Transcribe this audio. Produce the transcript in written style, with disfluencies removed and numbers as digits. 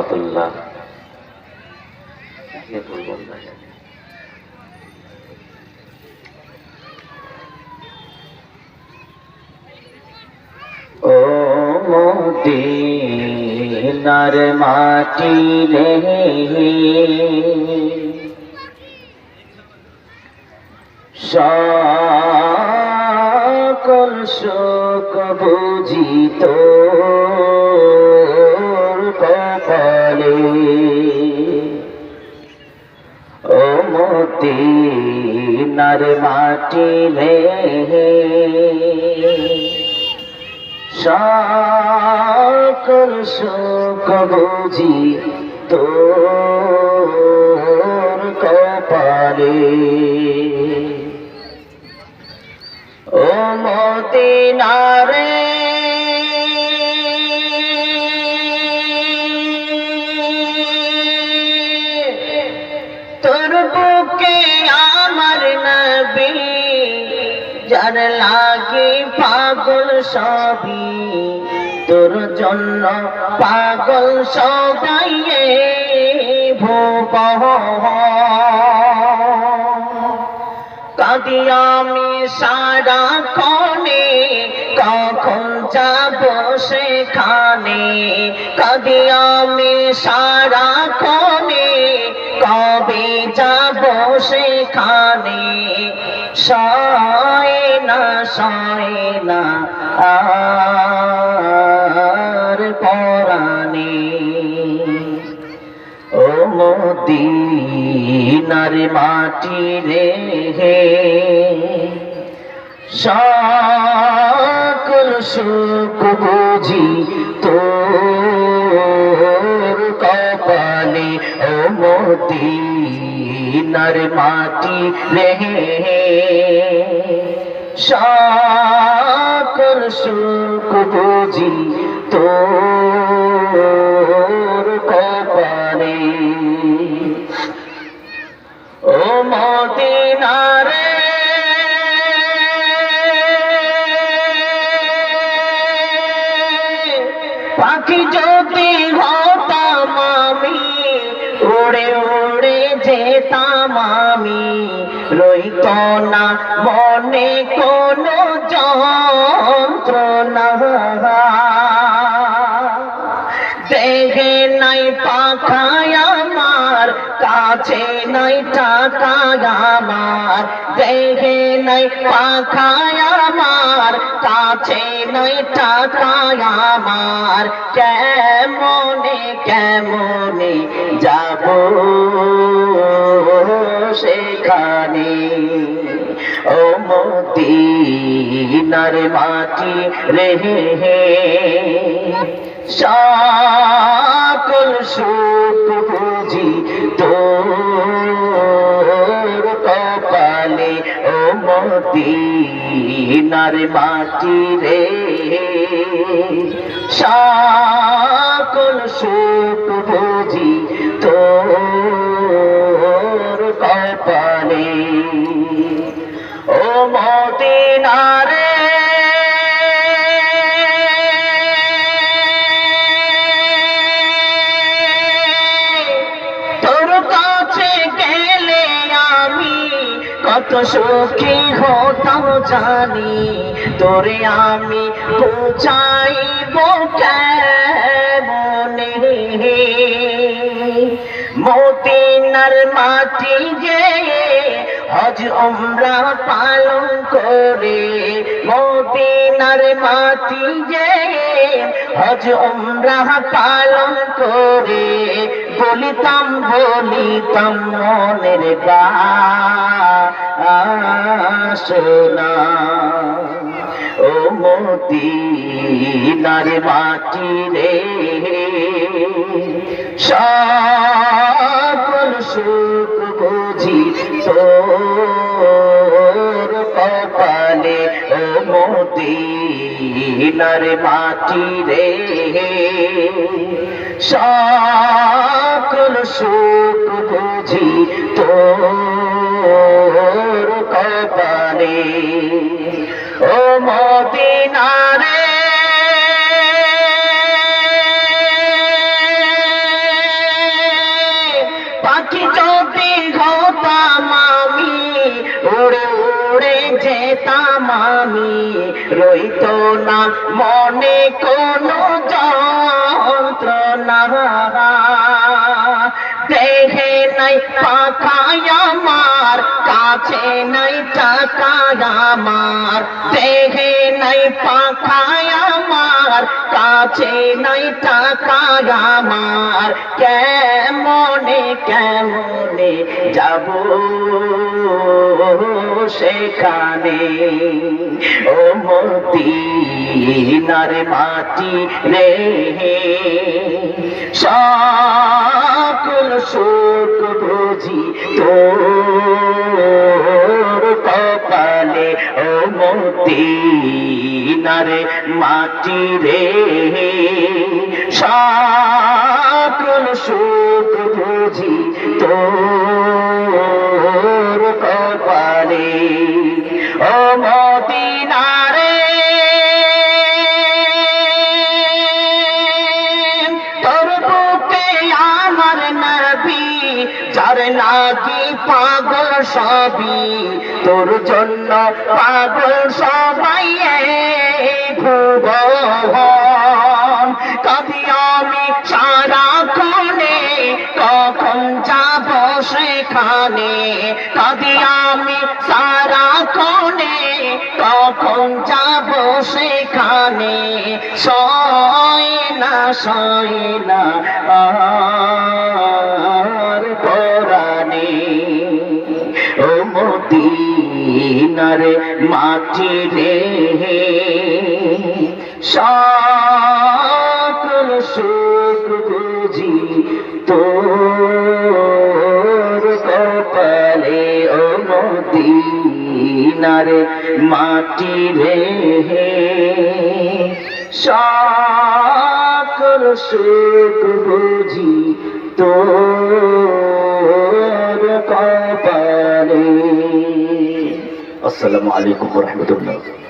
রহমতুল্লাহ। ও মদিনার মাটি রে, সকল সুখ বুঝি তোর কপালে। ও মদিনার মাটি রে, সকল সুখ বুঝি তোর কপালে। ও মদিনা রে, তোর বুকে আমার নবী, যার লাগে পাগল সবই, তোর জন্য পাগল সবাই কাঁদি আমি সারাক্ষণে, কখন যাব সেখানে। কাঁদি আমি সারাক্ষণে, কবে যাব সেখানে। সয় না আর পরাণে। ও মদিনার মাটি রে, সকল সুখ বুঝি তোর কপালে। ও মদিনার মাটি রে, সকল সুখ বুঝি তোর কপালে। ও মদিনা রে, পাখি যদি হতাম আমি, উড়ে উড়ে যেতাম আমি, রইত না মনে কোনো যন্ত্রণা। দেহে নাই পাখায় আমার, কাছে নাই টাকা আমার। দেহে নাই পাখায় আমার, কাছে নাই টাকা আমার। কেমনে কেমনে যাব সেখানে। ও মদিনার মাটি রে, সকল সুখ বুঝি তোর কপালে। ও মদিনার মাটি রে, সকল সুখ বুঝি তোর কপালে। ও মদিনা রে, তোর কাছে গেলে আমি কত সুখী হতাম জানি। তোরে আমি পৌঁছাইব কেমনে। মদিনার মাটি যে হজ উমরা পালন করে। মদিনার মাটি যে হজ উমরা পালন করে। বলিতাম মনের বাসনা। ও মদিনার মাটি রে, সকল সুখ বুঝি তোর কপালে। ও মদিনার মাটি রে, সকল সুখ বুঝি তোর কপালে। ও মদিনা রে, রইতো না মনে কোনো যন্ত্রণা। দেহে নাই পাখায় আমার, কাছে নাই টাকা আমার। দেহে নাই পাখায় আমার, কাছে নাই টাকা আমার। কেমনে কেমনে যাব সেখানে, ও মদিনার মাটি রে, সকল সুখ বুঝি তোর কপালে, ও মদিনার মাটি রে, সকল সুখ বুঝি তোর কপালে, ও মদিনা রে। তোর বুকে আমার নবী, যার লাগি পাগল সবই, তোর জন্য পাগল সবাই ভুবন। কবি আমি সারাক্ষণে, কখন যাব সেখানে। কবি আমি সারাক্ষণে, কখন যাব সেখানে। সয় না সয় না আর পরাণে, ও মদিনার মাটি রে, সকল সুখ বুঝি তোর কপালে, ও মদিনার মাটি রে, সকল সুখ বুঝি তোর কপালে। আসসালামু আলাইকুম ওয়া রাহমাতুল্লাহ।